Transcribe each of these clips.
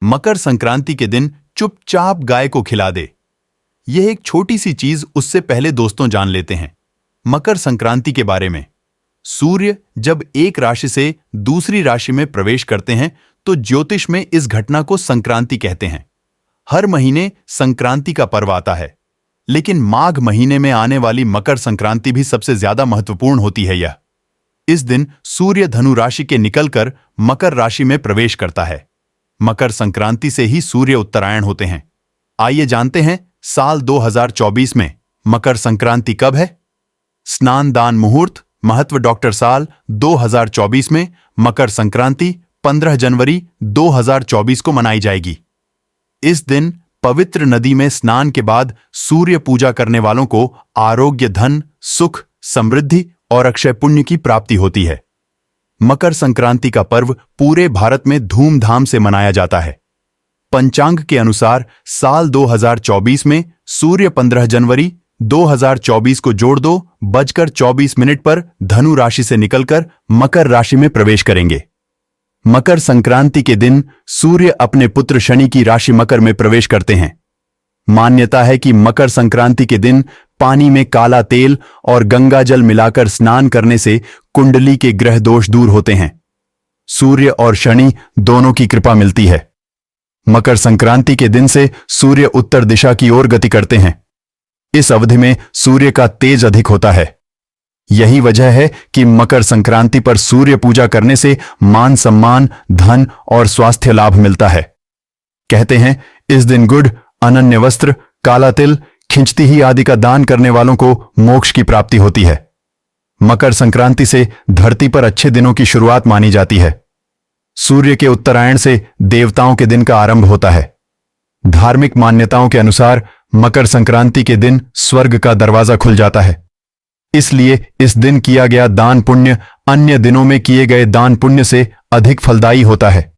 मकर संक्रांति के दिन चुपचाप गाय को खिला दे। यह एक छोटी सी चीज, उससे पहले दोस्तों जान लेते हैं मकर संक्रांति के बारे में। सूर्य जब एक राशि से दूसरी राशि में प्रवेश करते हैं तो ज्योतिष में इस घटना को संक्रांति कहते हैं। हर महीने संक्रांति का पर्व आता है, लेकिन माघ महीने में आने वाली मकर संक्रांति भी सबसे ज्यादा महत्वपूर्ण होती है। यह इस दिन सूर्य धनु राशि के निकलकर मकर राशि में प्रवेश करता है। मकर संक्रांति से ही सूर्य उत्तरायण होते हैं। आइए जानते हैं साल 2024 में मकर संक्रांति कब है। स्नान दान मुहूर्त महत्व डॉक्टर साल 2024 में मकर संक्रांति 15 जनवरी 2024 को मनाई जाएगी। इस दिन पवित्र नदी में स्नान के बाद सूर्य पूजा करने वालों को आरोग्य, धन, सुख, समृद्धि और अक्षय पुण्य की प्राप्ति होती है। मकर संक्रांति का पर्व पूरे भारत में धूमधाम से मनाया जाता है। पंचांग के अनुसार साल 2024 में सूर्य 15 जनवरी 2024 को जोड़ 2:24 पर धनु राशि से निकलकर मकर राशि में प्रवेश करेंगे। मकर संक्रांति के दिन सूर्य अपने पुत्र शनि की राशि मकर में प्रवेश करते हैं। मान्यता है कि मकर संक्रांति के दिन पानी में काला तेल और गंगा जल मिलाकर स्नान करने से कुंडली के ग्रह दोष दूर होते हैं। सूर्य और शनि दोनों की कृपा मिलती है। मकर संक्रांति के दिन से सूर्य उत्तर दिशा की ओर गति करते हैं। इस अवधि में सूर्य का तेज अधिक होता है। यही वजह है कि मकर संक्रांति पर सूर्य पूजा करने से मान सम्मान, धन और स्वास्थ्य लाभ मिलता है। कहते हैं इस दिन गुड़, अनन्य वस्त्र, काला तिल, खिंचती ही आदि का दान करने वालों को मोक्ष की प्राप्ति होती है। मकर संक्रांति से धरती पर अच्छे दिनों की शुरुआत मानी जाती है। सूर्य के उत्तरायण से देवताओं के दिन का आरंभ होता है। धार्मिक मान्यताओं के अनुसार मकर संक्रांति के दिन स्वर्ग का दरवाजा खुल जाता है। इसलिए इस दिन किया गया दान पुण्य अन्य दिनों में किए गए दान पुण्य से अधिक फलदायी होता है।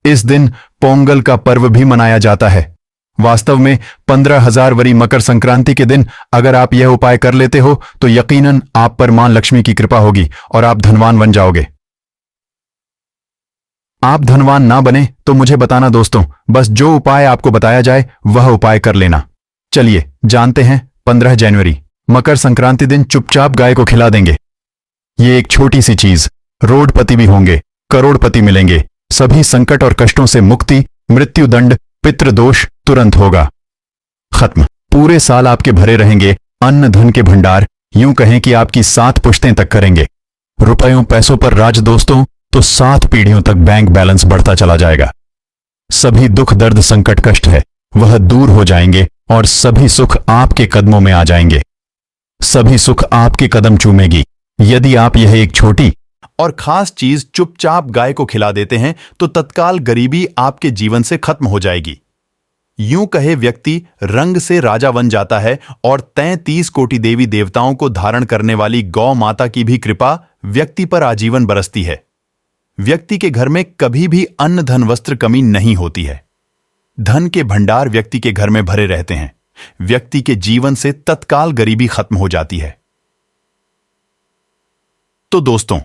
इस दिन पोंगल का पर्व भी मनाया जाता है। वास्तव में 15,000 मकर संक्रांति के दिन अगर आप यह उपाय कर लेते हो तो यकीनन आप पर मां लक्ष्मी की कृपा होगी और आप धनवान बन जाओगे। आप धनवान ना बने तो मुझे बताना दोस्तों, बस जो उपाय आपको बताया जाए वह उपाय कर लेना। चलिए जानते हैं 15 जनवरी मकर संक्रांति दिन चुपचाप गाय को खिला देंगे। ये एक छोटी सी चीज, रोडपति भी होंगे, करोड़पति मिलेंगे, सभी संकट और कष्टों से मुक्ति, मृत्यु दंड, पितृदोष तुरंत होगा खत्म। पूरे साल आपके भरे रहेंगे अन्न धन के भंडार, यूं कहें कि आपकी 7 पुश्तें तक करेंगे। रुपयों पैसों पर राज दोस्तों, तो 7 पीढ़ियों तक बैंक बैलेंस बढ़ता चला जाएगा। सभी दुख दर्द संकट कष्ट है वह दूर हो जाएंगे और सभी सुख आपके कदमों में आ जाएंगे। सभी सुख आपके कदम चूमेगी। यदि आप यह एक छोटी और खास चीज चुपचाप गाय को खिला देते हैं तो तत्काल गरीबी आपके जीवन से खत्म हो जाएगी। यूं कहे व्यक्ति रंग से राजा बन जाता है और 33 कोटि देवी देवताओं को धारण करने वाली गौ माता की भी कृपा व्यक्ति पर आजीवन बरसती है। व्यक्ति के घर में कभी भी अन्न धन वस्त्र कमी नहीं होती है। धन के भंडार व्यक्ति के घर में भरे रहते हैं। व्यक्ति के जीवन से तत्काल गरीबी खत्म हो जाती है। तो दोस्तों,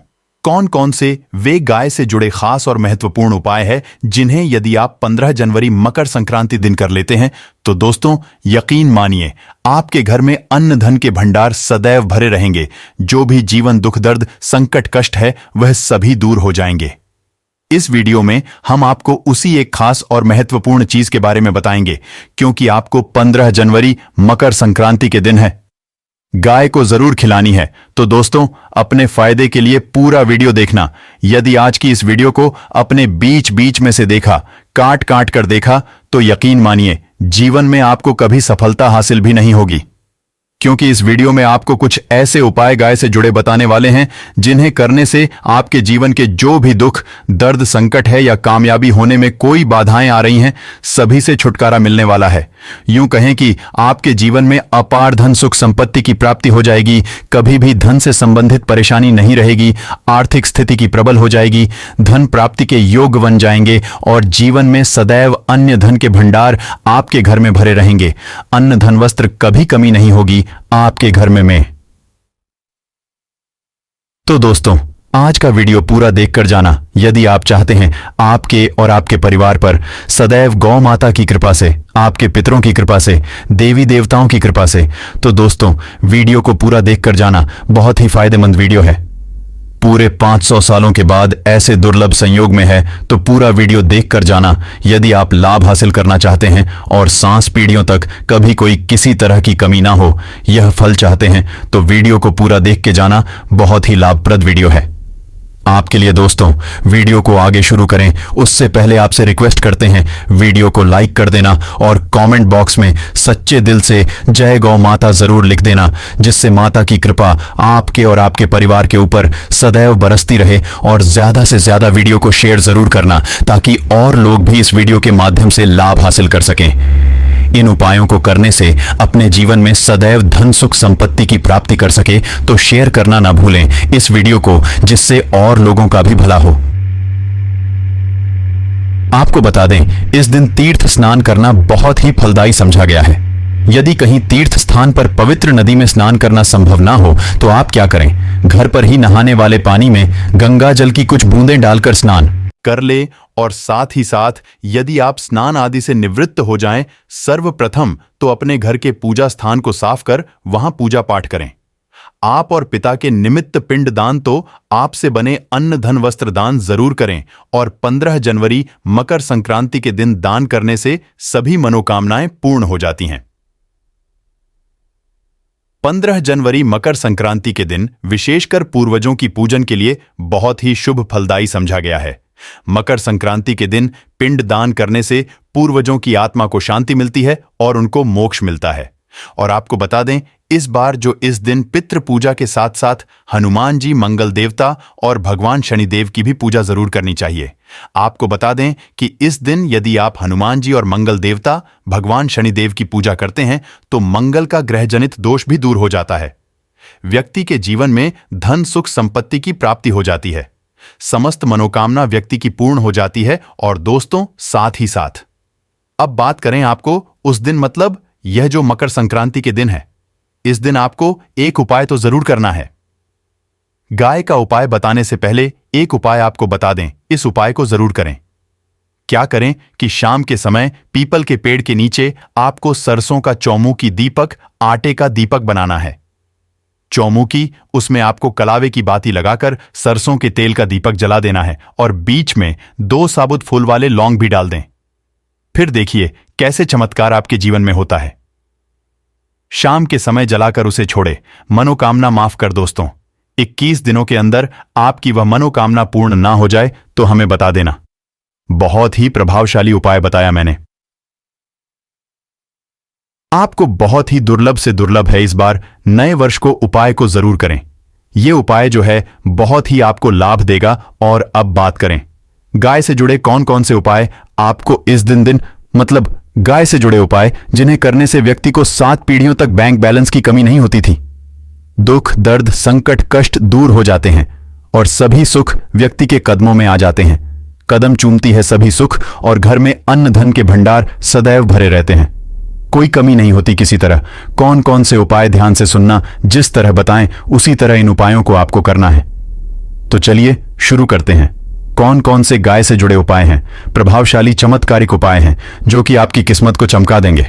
कौन कौन से वे गाय से जुड़े खास और महत्वपूर्ण उपाय हैं जिन्हें यदि आप 15 जनवरी मकर संक्रांति दिन कर लेते हैं तो दोस्तों यकीन मानिए आपके घर में अन्न धन के भंडार सदैव भरे रहेंगे। जो भी जीवन दुख दर्द संकट कष्ट है वह सभी दूर हो जाएंगे। इस वीडियो में हम आपको उसी एक खास और महत्वपूर्ण चीज के बारे में बताएंगे, क्योंकि आपको 15 जनवरी मकर संक्रांति के दिन है गाय को जरूर खिलानी है। तो दोस्तों अपने फायदे के लिए पूरा वीडियो देखना। यदि आज की इस वीडियो को अपने बीच बीच में से देखा, काट काट कर देखा, तो यकीन मानिए जीवन में आपको कभी सफलता हासिल भी नहीं होगी, क्योंकि इस वीडियो में आपको कुछ ऐसे उपाय गाय से जुड़े बताने वाले हैं जिन्हें करने से आपके जीवन के जो भी दुख दर्द संकट है या कामयाबी होने में कोई बाधाएं आ रही हैं सभी से छुटकारा मिलने वाला है। यूं कहें कि आपके जीवन में अपार धन सुख संपत्ति की प्राप्ति हो जाएगी। कभी भी धन से संबंधित परेशानी नहीं रहेगी। आर्थिक स्थिति की प्रबल हो जाएगी। धन प्राप्ति के योग बन जाएंगे और जीवन में सदैव अन्य धन के भंडार आपके घर में भरे रहेंगे। अन्न धन वस्त्र कभी कमी नहीं होगी आपके घर में। तो दोस्तों आज का वीडियो पूरा देखकर जाना यदि आप चाहते हैं आपके और आपके परिवार पर सदैव गौ माता की कृपा से, आपके पितरों की कृपा से, देवी देवताओं की कृपा से। तो दोस्तों, वीडियो को पूरा देखकर जाना, बहुत ही फायदेमंद वीडियो है। पूरे 500 सालों के बाद ऐसे दुर्लभ संयोग में है तो पूरा वीडियो देखकर जाना यदि आप लाभ हासिल करना चाहते हैं और सांस पीढ़ियों तक कभी कोई किसी तरह की कमी ना हो, यह फल चाहते हैं तो वीडियो को पूरा देख के जाना। बहुत ही लाभप्रद वीडियो है आपके लिए। दोस्तों, वीडियो को आगे शुरू करें उससे पहले आपसे रिक्वेस्ट करते हैं वीडियो को लाइक कर देना और कमेंट बॉक्स में सच्चे दिल से जय गौ माता जरूर लिख देना, जिससे माता की कृपा आपके और आपके परिवार के ऊपर सदैव बरसती रहे। और ज्यादा से ज्यादा वीडियो को शेयर जरूर करना ताकि और लोग भी इस वीडियो के माध्यम से लाभ हासिल कर सकें। इन उपायों को करने से अपने जीवन में सदैव धन सुख संपत्ति की प्राप्ति कर सके तो शेयर करना ना भूलें इस वीडियो को, जिससे और लोगों का भी भला हो। आपको बता दें, इस दिन तीर्थ स्नान करना बहुत ही फलदायी समझा गया है। यदि कहीं तीर्थ स्थान पर पवित्र नदी में स्नान करना संभव ना हो तो आप क्या करें, घर पर ही नहाने वाले पानी में गंगा जल की कुछ बूंदें डालकर स्नान कर ले। और साथ ही साथ यदि आप स्नान आदि से निवृत्त हो जाएं, सर्वप्रथम तो अपने घर के पूजा स्थान को साफ कर वहां पूजा पाठ करें। आप और पिता के निमित्त पिंड दान तो आपसे बने अन्न धन वस्त्र दान जरूर करें। और 15 जनवरी मकर संक्रांति के दिन दान करने से सभी मनोकामनाएं पूर्ण हो जाती हैं। 15 जनवरी मकर संक्रांति के दिन विशेषकर पूर्वजों की पूजन के लिए बहुत ही शुभ फलदायी समझा गया है। मकर संक्रांति के दिन पिंड दान करने से पूर्वजों की आत्मा को शांति मिलती है और उनको मोक्ष मिलता है। और आपको बता दें, इस बार जो इस दिन पितृ पूजा के साथ साथ हनुमान जी, मंगल देवता और भगवान शनिदेव की भी पूजा जरूर करनी चाहिए। आपको बता दें कि इस दिन यदि आप हनुमान जी और मंगल देवता, भगवान शनिदेव की पूजा करते हैं तो मंगल का ग्रहजनित दोष भी दूर हो जाता है। व्यक्ति के जीवन में धन सुख संपत्ति की प्राप्ति हो जाती है, समस्त मनोकामना व्यक्ति की पूर्ण हो जाती है। और दोस्तों, साथ ही साथ अब बात करें आपको उस दिन, मतलब यह जो मकर संक्रांति के दिन है, इस दिन आपको एक उपाय तो जरूर करना है। गाय का उपाय बताने से पहले एक उपाय आपको बता दें, इस उपाय को जरूर करें। क्या करें कि शाम के समय पीपल के पेड़ के नीचे आपको सरसों का चौमुखी दीपक, आटे का दीपक बनाना है। चौमुखी, उसमें आपको कलावे की बाती लगाकर सरसों के तेल का दीपक जला देना है और बीच में 2 साबुत फूल वाले लौंग भी डाल दें। फिर देखिए कैसे चमत्कार आपके जीवन में होता है। शाम के समय जलाकर उसे छोड़े, मनोकामना माफ कर दोस्तों। 21 दिनों के अंदर आपकी वह मनोकामना पूर्ण ना हो जाए तो हमें बता देना। बहुत ही प्रभावशाली उपाय बताया मैंने आपको, बहुत ही दुर्लभ से दुर्लभ है। इस बार नए वर्ष को उपाय को जरूर करें। यह उपाय जो है बहुत ही आपको लाभ देगा। और अब बात करें गाय से जुड़े कौन कौन से उपाय आपको इस दिन मतलब गाय से जुड़े उपाय जिन्हें करने से व्यक्ति को 7 पीढ़ियों तक बैंक बैलेंस की कमी नहीं होती थी। दुख, दर्द, संकट, कष्ट दूर हो जाते हैं और सभी सुख व्यक्ति के कदमों में आ जाते हैं। कदम चूमती है सभी सुख और घर में अन्न धन के भंडार सदैव भरे रहते हैं, कोई कमी नहीं होती किसी तरह। कौन कौन से उपाय ध्यान से सुनना, जिस तरह बताएं उसी तरह इन उपायों को आपको करना है। तो चलिए शुरू करते हैं। कौन कौन से गाय से जुड़े उपाय हैं, प्रभावशाली चमत्कारिक उपाय हैं जो कि आपकी किस्मत को चमका देंगे।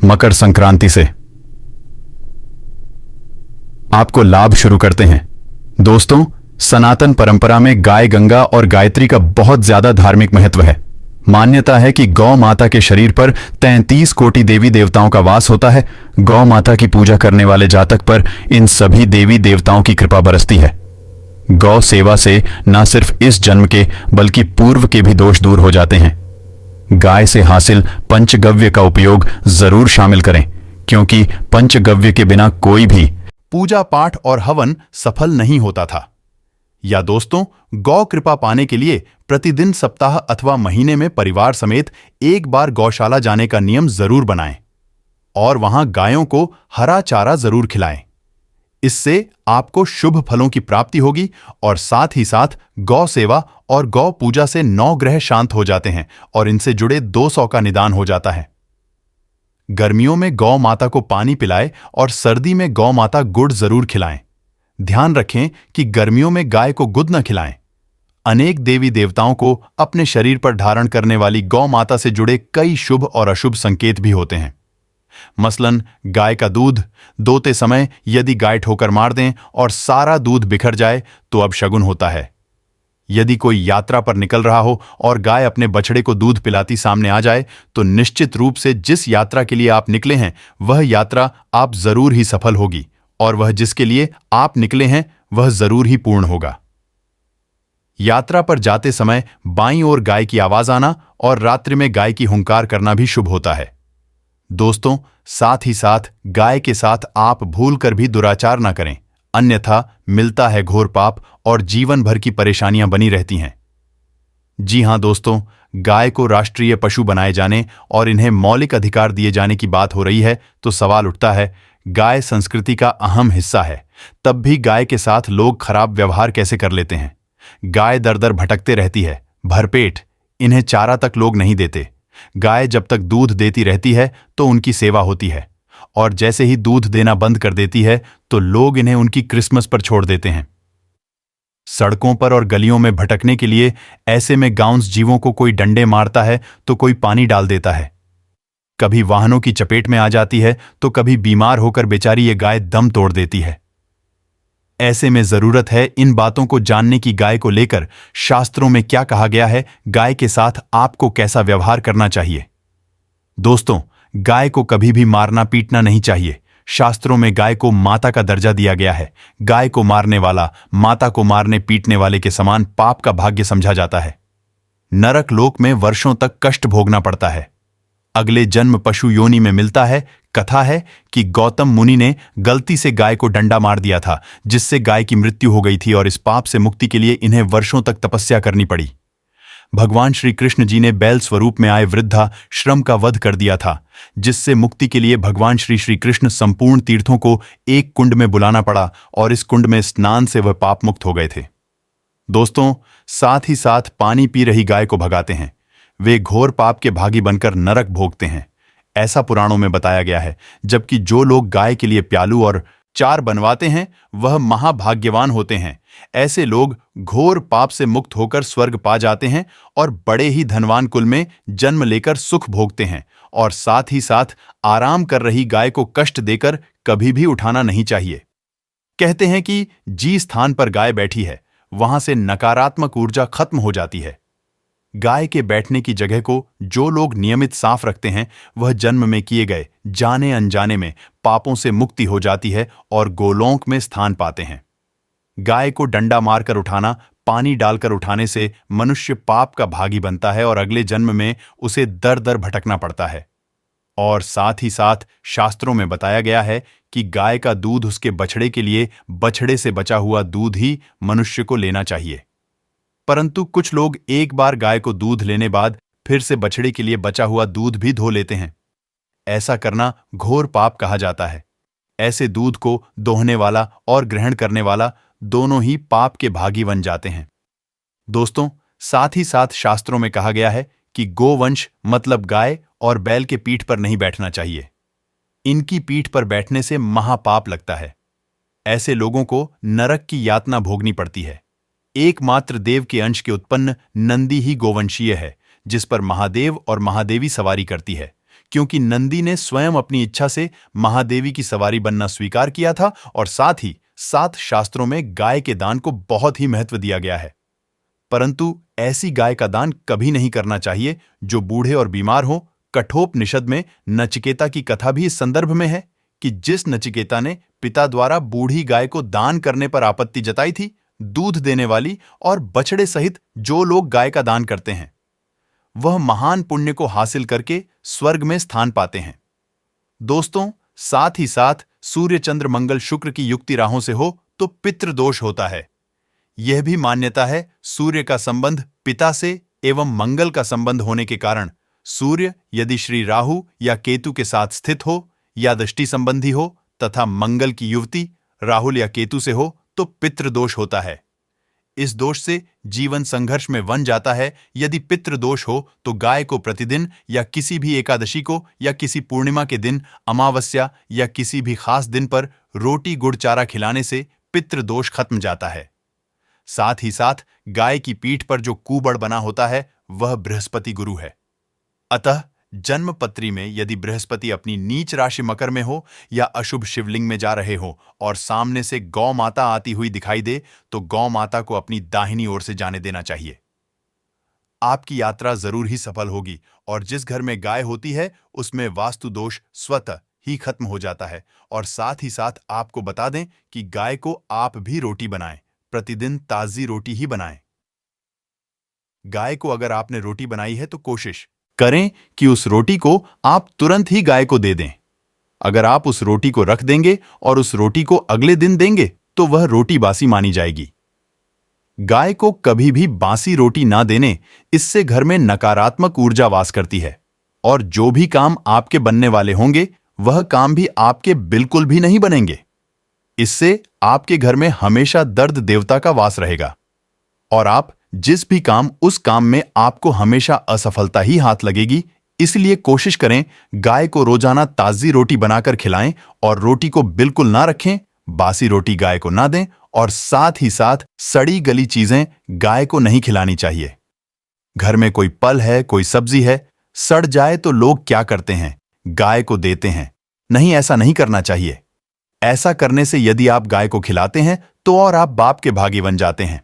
मकर संक्रांति से आपको लाभ शुरू करते हैं। दोस्तों, सनातन परंपरा में गाय, गंगा और गायत्री का बहुत ज्यादा धार्मिक महत्व है। मान्यता है कि गौ माता के शरीर पर 33 कोटि देवी देवताओं का वास होता है। गौ माता की पूजा करने वाले जातक पर इन सभी देवी देवताओं की कृपा बरसती है। गौ सेवा से न सिर्फ इस जन्म के बल्कि पूर्व के भी दोष दूर हो जाते हैं। गाय से हासिल पंचगव्य का उपयोग जरूर शामिल करें, क्योंकि पंचगव्य के बिना कोई भी पूजा पाठ और हवन सफल नहीं होता था। या दोस्तों, गौ कृपा पाने के लिए प्रतिदिन, सप्ताह अथवा महीने में परिवार समेत एक बार गौशाला जाने का नियम जरूर बनाएं और वहां गायों को हरा चारा जरूर खिलाएं। इससे आपको शुभ फलों की प्राप्ति होगी और साथ ही साथ गौ सेवा और गौ पूजा से 9 ग्रह शांत हो जाते हैं और इनसे जुड़े 200 का निदान हो जाता है। गर्मियों में गौ माता को पानी पिलाएं और सर्दी में गौ माता गुड़ जरूर खिलाएं। ध्यान रखें कि गर्मियों में गाय को गुद न खिलाएं। अनेक देवी देवताओं को अपने शरीर पर धारण करने वाली गौ माता से जुड़े कई शुभ और अशुभ संकेत भी होते हैं। मसलन गाय का दूध दोते समय यदि गाय ठोकर मार दें और सारा दूध बिखर जाए तो अब शगुन होता है। यदि कोई यात्रा पर निकल रहा हो और गाय अपने बछड़े को दूध पिलाती सामने आ जाए तो निश्चित रूप से जिस यात्रा के लिए आप निकले हैं वह यात्रा आप जरूर ही सफल होगी और वह जिसके लिए आप निकले हैं वह जरूर ही पूर्ण होगा। यात्रा पर जाते समय बाईं ओर गाय की आवाज आना और रात्रि में गाय की हुंकार करना भी शुभ होता है। दोस्तों, साथ ही साथ गाय के साथ आप भूलकर भी दुराचार न करें, अन्यथा मिलता है घोर पाप और जीवन भर की परेशानियां बनी रहती हैं। जी हां दोस्तों, गाय को राष्ट्रीय पशु बनाए जाने और इन्हें मौलिक अधिकार दिए जाने की बात हो रही है तो सवाल उठता है, गाय संस्कृति का अहम हिस्सा है, तब भी गाय के साथ लोग खराब व्यवहार कैसे कर लेते हैं। गाय दर दर भटकते रहती है, भरपेट, इन्हें चारा तक लोग नहीं देते। गाय जब तक दूध देती रहती है तो उनकी सेवा होती है और जैसे ही दूध देना बंद कर देती है तो लोग इन्हें उनकी क्रिसमस पर छोड़ देते हैं। सड़कों पर और गलियों में भटकने के लिए ऐसे में गांउस जीवों को कोई डंडे मारता है तो कोई पानी डाल देता है, कभी वाहनों की चपेट में आ जाती है तो कभी बीमार होकर बेचारी ये गाय दम तोड़ देती है। ऐसे में जरूरत है इन बातों को जानने की गाय को लेकर शास्त्रों में क्या कहा गया है, गाय के साथ आपको कैसा व्यवहार करना चाहिए। दोस्तों, गाय को कभी भी मारना पीटना नहीं चाहिए। शास्त्रों में गाय को माता का दर्जा दिया गया है। गाय को मारने वाला माता को मारने पीटने वाले के समान पाप का भाग्य समझा जाता है। नरक लोक में वर्षों तक कष्ट भोगना पड़ता है। अगले जन्म पशु योनि में मिलता है। कथा है कि गौतम मुनि ने गलती से गाय को डंडा मार दिया था, जिससे गाय की मृत्यु हो गई थी और इस पाप से मुक्ति के लिए इन्हें वर्षों तक तपस्या करनी पड़ी। भगवान श्री कृष्ण जी ने बैल स्वरूप में आए वृद्धा श्रम का वध कर दिया था, जिससे मुक्ति के लिए भगवान श्री श्री कृष्ण संपूर्ण तीर्थों को एक कुंड में बुलाना पड़ा और इस कुंड में स्नान से वह पाप मुक्त हो गए थे। दोस्तों, साथ ही साथ पानी पी रही गाय को भगाते हैं। वे घोर पाप के भागी बनकर नरक भोगते हैं, ऐसा पुराणों में बताया गया है। जबकि जो लोग गाय के लिए प्यालू और चार बनवाते हैं वह महाभाग्यवान होते हैं। ऐसे लोग घोर पाप से मुक्त होकर स्वर्ग पा जाते हैं और बड़े ही धनवान कुल में जन्म लेकर सुख भोगते हैं। और साथ ही साथ आराम कर रही गाय को कष्ट देकर कभी भी उठाना नहीं चाहिए। कहते हैं कि जी स्थान पर गाय बैठी है वहां से नकारात्मक ऊर्जा खत्म हो जाती है। गाय के बैठने की जगह को जो लोग नियमित साफ रखते हैं वह जन्म में किए गए जाने अनजाने में पापों से मुक्ति हो जाती है और गोलोक में स्थान पाते हैं। गाय को डंडा मारकर उठाना, पानी डालकर उठाने से मनुष्य पाप का भागी बनता है और अगले जन्म में उसे दर दर भटकना पड़ता है। और साथ ही साथ शास्त्रों में बताया गया है कि गाय का दूध उसके बछड़े के लिए बछड़े से बचा हुआ दूध ही मनुष्य को लेना चाहिए। परंतु कुछ लोग एक बार गाय को दूध लेने बाद फिर से बछड़े के लिए बचा हुआ दूध भी धो लेते हैं। ऐसा करना घोर पाप कहा जाता है। ऐसे दूध को दोहने वाला और ग्रहण करने वाला दोनों ही पाप के भागी बन जाते हैं। दोस्तों, साथ ही साथ शास्त्रों में कहा गया है कि गोवंश मतलब गाय और बैल के पीठ पर नहीं बैठना चाहिए। इनकी पीठ पर बैठने से महापाप लगता है। ऐसे लोगों को नरक की यातना भोगनी पड़ती है। एकमात्र देव के अंश के उत्पन्न नंदी ही गोवंशीय है, जिस पर महादेव और महादेवी सवारी करती है, क्योंकि नंदी ने स्वयं अपनी इच्छा से महादेवी की सवारी बनना स्वीकार किया था। और साथ ही साथ शास्त्रों में गाय के दान को बहुत ही महत्व दिया गया है। परंतु ऐसी गाय का दान कभी नहीं करना चाहिए जो बूढ़े और बीमार हो। कठोपनिषद में नचिकेता की कथा भी इस संदर्भ में है कि जिस नचिकेता ने पिता द्वारा बूढ़ी गाय को दान करने पर आपत्ति जताई थी, दूध देने वाली और बछड़े सहित जो लोग गाय का दान करते हैं वह महान पुण्य को हासिल करके स्वर्ग में स्थान पाते हैं। दोस्तों, साथ ही साथ सूर्य चंद्र मंगल शुक्र की युक्ति राहों से हो तो पितृदोष होता है। यह भी मान्यता है सूर्य का संबंध पिता से एवं मंगल का संबंध होने के कारण सूर्य यदि श्री राहु या केतु के साथ स्थित हो या दृष्टि संबंधी हो तथा मंगल की युवती राहुल या केतु से हो तो पितृदोष होता है। इस दोष से जीवन संघर्ष में बन जाता है। यदि पितृदोष हो तो गाय को प्रतिदिन या किसी भी एकादशी को या किसी पूर्णिमा के दिन, अमावस्या या किसी भी खास दिन पर रोटी गुड़ चारा खिलाने से पितृदोष खत्म जाता है। साथ ही साथ गाय की पीठ पर जो कूबड़ बना होता है वह बृहस्पति गुरु है। अतः जन्म पत्री में यदि बृहस्पति अपनी नीच राशि मकर में हो या अशुभ शिवलिंग में जा रहे हो और सामने से गौ माता आती हुई दिखाई दे तो गौ माता को अपनी दाहिनी ओर से जाने देना चाहिए। आपकी यात्रा जरूर ही सफल होगी और जिस घर में गाय होती है उसमें वास्तु दोष स्वतः ही खत्म हो जाता है। और साथ ही साथ आपको बता दें कि गाय को आप भी रोटी बनाएं, प्रतिदिन ताजी रोटी ही बनाएं। गाय को अगर आपने रोटी बनाई है तो कोशिश करें कि उस रोटी को आप तुरंत ही गाय को दे दें। अगर आप उस रोटी को रख देंगे और उस रोटी को अगले दिन देंगे तो वह रोटी बासी मानी जाएगी। गाय को कभी भी बासी रोटी ना देने, इससे घर में नकारात्मक ऊर्जा वास करती है और जो भी काम आपके बनने वाले होंगे वह काम भी आपके बिल्कुल भी नहीं बनेंगे। इससे आपके घर में हमेशा दर्द देवता का वास रहेगा और आप जिस भी काम उस काम में आपको हमेशा असफलता ही हाथ लगेगी। इसलिए कोशिश करें गाय को रोजाना ताजी रोटी बनाकर खिलाएं और रोटी को बिल्कुल ना रखें, बासी रोटी गाय को ना दें और साथ ही साथ सड़ी गली चीजें गाय को नहीं खिलानी चाहिए। घर में कोई फल है, कोई सब्जी है, सड़ जाए तो लोग क्या करते हैं, गाय को देते हैं। नहीं, ऐसा नहीं करना चाहिए। ऐसा करने से यदि आप गाय को खिलाते हैं तो और आप बाप के भागी बन जाते हैं।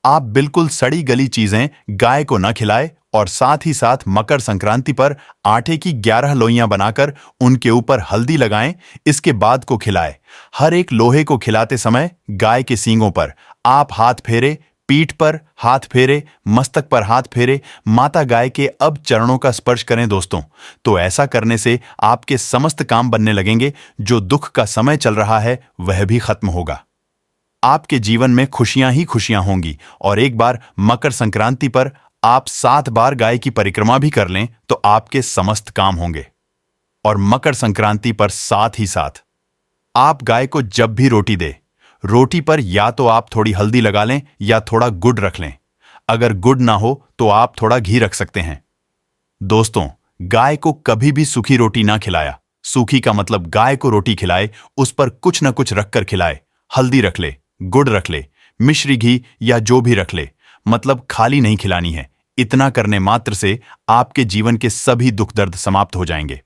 आप बिल्कुल सड़ी गली चीजें गाय को न खिलाएं और साथ ही साथ मकर संक्रांति पर आटे की 11 लोइयां बनाकर उनके ऊपर हल्दी लगाएं, इसके बाद को खिलाएं। हर एक लोहे को खिलाते समय गाय के सींगों पर आप हाथ फेरे, पीठ पर हाथ फेरे, मस्तक पर हाथ फेरे, माता गाय के अब चरणों का स्पर्श करें दोस्तों। तो ऐसा करने से आपके समस्त काम बनने लगेंगे। जो दुख का समय चल रहा है वह भी खत्म होगा। आपके जीवन में खुशियां ही खुशियां होंगी। और एक बार मकर संक्रांति पर आप 7 बार गाय की परिक्रमा भी कर लें तो आपके समस्त काम होंगे। और मकर संक्रांति पर साथ ही साथ आप गाय को जब भी रोटी दे, रोटी पर या तो आप थोड़ी हल्दी लगा लें या थोड़ा गुड़ रख लें। अगर गुड़ ना हो तो आप थोड़ा घी रख सकते हैं। दोस्तों, गाय को कभी भी सूखी रोटी ना खिलाया। सूखी का मतलब गाय को रोटी खिलाए, उस पर कुछ न कुछ रखकर खिलाए। हल्दी रख ले, गुड़ रख ले, मिश्री घी या जो भी रख ले, मतलब खाली नहीं खिलानी है। इतना करने मात्र से आपके जीवन के सभी दुख दर्द समाप्त हो जाएंगे।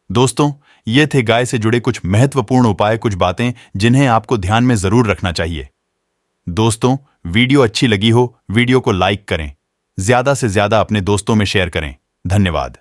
दोस्तों, ये थे गाय से जुड़े कुछ महत्वपूर्ण उपाय, कुछ बातें जिन्हें आपको ध्यान में जरूर रखना चाहिए। दोस्तों, वीडियो अच्छी लगी हो वीडियो को लाइक करें, ज्यादा से ज्यादा अपने दोस्तों में शेयर करें। धन्यवाद।